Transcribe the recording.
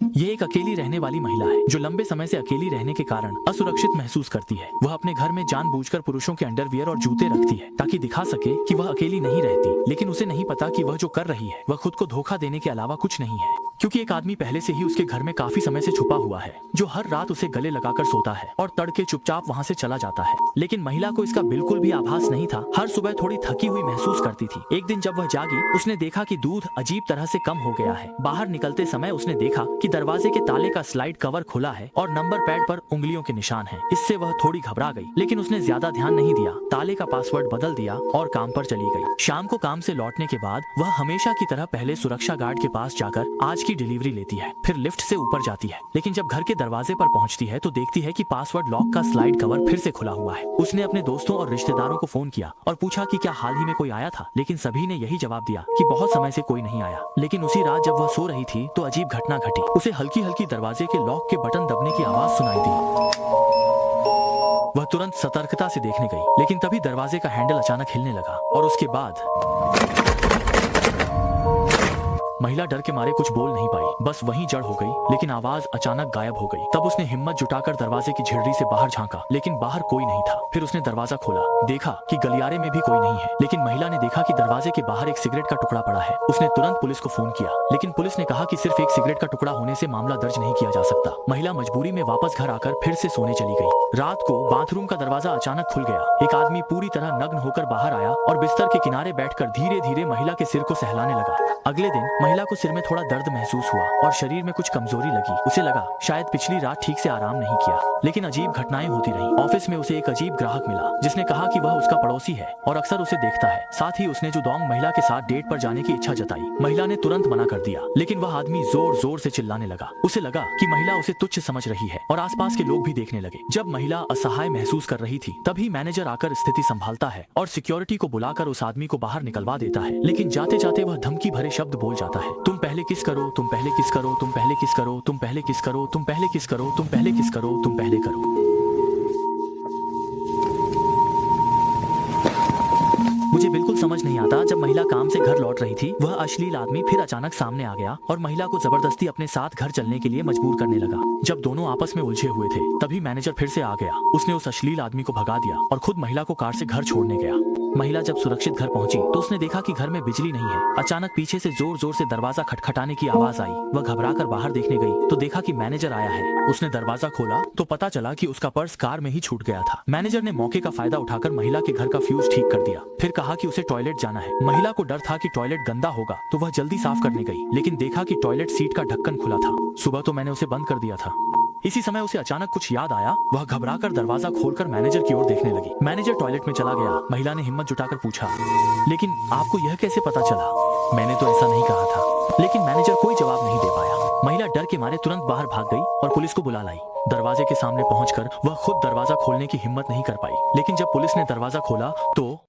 ये एक अकेली रहने वाली महिला है जो लंबे समय से अकेली रहने के कारण असुरक्षित महसूस करती है। वह अपने घर में जानबूझकर पुरुषों के अंडरवियर और जूते रखती है ताकि दिखा सके कि वह अकेली नहीं रहती, लेकिन उसे नहीं पता कि वह जो कर रही है वह खुद को धोखा देने के अलावा कुछ नहीं है, क्योंकि एक आदमी पहले से ही उसके घर में काफी समय से छुपा हुआ है जो हर रात उसे गले लगाकर सोता है और तड़के चुपचाप वहाँ से चला जाता है। लेकिन महिला को इसका बिल्कुल भी आभास नहीं था। हर सुबह थोड़ी थकी हुई महसूस करती थी। एक दिन जब वह जागी, उसने देखा कि दूध अजीब तरह से कम हो गया है। बाहर निकलते समय उसने देखा कि दरवाजे के ताले का स्लाइड कवर खुला है और नंबर पैड पर उंगलियों के निशान हैं। इससे वह थोड़ी घबरा गई, लेकिन उसने ज्यादा ध्यान नहीं दिया। ताले का पासवर्ड बदल दिया और काम पर चली गई। शाम को काम से लौटने के बाद वह हमेशा की तरह पहले सुरक्षा गार्ड के पास जाकर आज की डिलीवरी लेती है, फिर लिफ्ट से ऊपर जाती है। लेकिन जब घर के दरवाजे पर पहुंचती है तो देखती है कि पासवर्ड लॉक का स्लाइड कवर फिर से खुला हुआ है। उसने अपने दोस्तों और रिश्तेदारों को फोन किया और पूछा कि क्या हाल ही में कोई आया था, लेकिन सभी ने यही जवाब दिया कि बहुत समय से कोई नहीं आया। लेकिन उसी रात जब वह सो रही थी तो अजीब घटना घटी। उसे हल्की हल्की दरवाजे के लॉक के बटन दबने की आवाज सुनाई दी। वह तुरंत सतर्कता से देखने गई, लेकिन तभी दरवाजे का हैंडल अचानक हिलने लगा और उसके बाद महिला डर के मारे कुछ बोल नहीं पाई, बस वहीं जड़ हो गई। लेकिन आवाज अचानक गायब हो गई। तब उसने हिम्मत जुटाकर दरवाजे की झिर्री से बाहर झांका, लेकिन बाहर कोई नहीं था। फिर उसने दरवाजा खोला, देखा कि गलियारे में भी कोई नहीं है। लेकिन महिला ने देखा कि दरवाजे के बाहर एक सिगरेट का टुकड़ा पड़ा है। उसने तुरंत पुलिस को फोन किया, लेकिन पुलिस ने कहा कि सिर्फ एक सिगरेट का टुकड़ा होने से मामला दर्ज नहीं किया जा सकता। महिला मजबूरी में वापस घर आकर फिर से सोने चली गई। रात को बाथरूम का दरवाजा अचानक खुल गया। एक आदमी पूरी तरह नग्न होकर बाहर आया और बिस्तर के किनारे बैठकर धीरे धीरे महिला के सिर को सहलाने लगा। अगले दिन महिला को सिर में थोड़ा दर्द महसूस हुआ और शरीर में कुछ कमजोरी लगी। उसे लगा शायद पिछली रात ठीक से आराम नहीं किया, लेकिन अजीब घटनाएं होती रहीं। ऑफिस में उसे एक अजीब ग्राहक मिला जिसने कहा कि वह उसका पड़ोसी है और अक्सर उसे देखता है। साथ ही उसने जुदोंग महिला के साथ डेट पर जाने की इच्छा जताई। महिला ने तुरंत मना कर दिया, लेकिन वह आदमी जोर जोर से चिल्लाने लगा। उसे लगा कि महिला उसे तुच्छ समझ रही है और आसपास के लोग भी देखने लगे। जब महिला असहाय महसूस कर रही थी तभी मैनेजर आकर स्थिति संभालता है और सिक्योरिटी को बुलाकर उस आदमी को बाहर निकलवा देता है। लेकिन जाते जाते वह धमकी भरे शब्द बोल जाता है, तुम पहले किस करो, तुम पहले किस करो, तुम पहले किस करो, तुम पहले किस करो, तुम पहले किस करो, तुम पहले किस करो, तुम पहले करो। मुझे बिल्कुल समझ नहीं आता, जब महिला काम से घर लौट रही थी वह अश्लील आदमी फिर अचानक सामने आ गया और महिला को जबरदस्ती अपने साथ घर चलने के लिए मजबूर करने लगा। जब दोनों आपस में उलझे हुए थे तभी मैनेजर फिर से आ गया। उसने उस अश्लील आदमी को भगा दिया और खुद महिला को कार से घर छोड़ने गया। महिला जब सुरक्षित घर पहुंची तो उसने देखा कि घर में बिजली नहीं है। अचानक पीछे से जोर जोर से दरवाजा खटखटाने की आवाज आई। वह घबराकर बाहर देखने गई तो देखा कि मैनेजर आया है। उसने दरवाजा खोला तो पता चला कि उसका पर्स कार में ही छूट गया था। मैनेजर ने मौके का फायदा उठाकर महिला के घर का फ्यूज ठीक कर दिया, फिर कहा कि उसे टॉयलेट जाना है। महिला को डर था कि टॉयलेट गंदा होगा तो वह जल्दी साफ करने गई, लेकिन देखा कि टॉयलेट सीट का ढक्कन खुला था। सुबह तो मैंने उसे बंद कर दिया था। इसी समय उसे अचानक कुछ याद आया। वह घबराकर दरवाजा खोलकर मैनेजर की ओर देखने लगी। मैनेजर टॉयलेट में चला गया। महिला ने हिम्मत जुटाकर पूछा, लेकिन आपको यह कैसे पता चला? मैंने तो ऐसा नहीं कहा था। लेकिन मैनेजर कोई जवाब नहीं दे पाया। महिला डर के मारे तुरंत बाहर भाग गई और पुलिस को बुला लाई। दरवाजे के सामने पहुंचकर वह खुद दरवाजा खोलने की हिम्मत नहीं कर पाई, लेकिन जब पुलिस ने दरवाजा खोला तो